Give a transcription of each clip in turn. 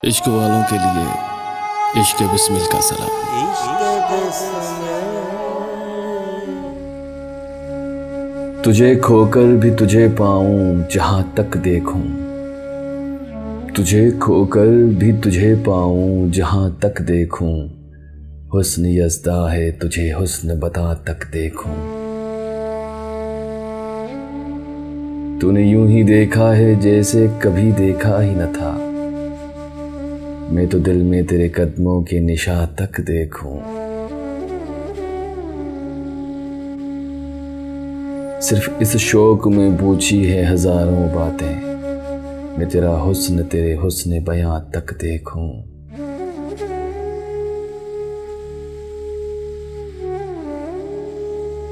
इश्क वालों के लिए इश्क बिस्मिल का सलाम। तुझे खोकर भी तुझे पाऊं जहां तक देखूं, तुझे खोकर भी तुझे पाऊं जहां तक देखूं, हुस्न यज़्दा है तुझे हुस्न बता तक देखूं। तूने यूं ही देखा है जैसे कभी देखा ही न था, मैं तो दिल में तेरे कदमों के निशान तक देखूं। सिर्फ इस शौक में पूछी है हजारों बातें, मैं तेरा हुस्न तेरे हुस्न बयां तक देखूं।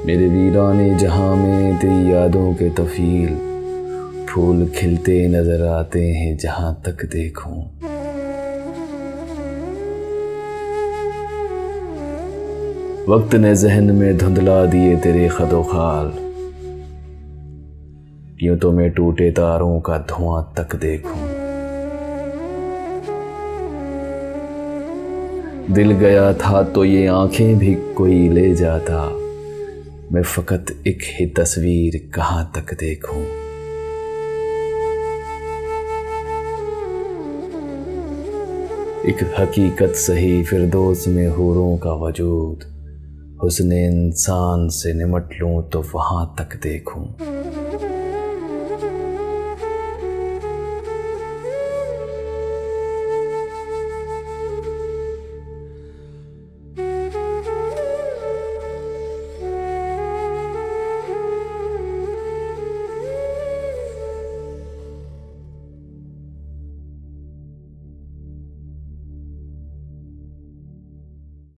मेरे वीराने जहां में तेरी यादों के तफील, फूल खिलते नजर आते हैं जहां तक देखूं। वक्त ने जहन में धुंधला दिए तेरे खदो खाल, यूं तो मैं टूटे तारों का धुआं तक देखूं। दिल गया था तो ये आंखें भी कोई ले जाता, मैं फकत एक ही तस्वीर कहां तक देखूं। एक हकीकत सही फिरदौस में हूरों का वजूद, हुस्न इंसान से निमट लूं तो वहां तक देखूं।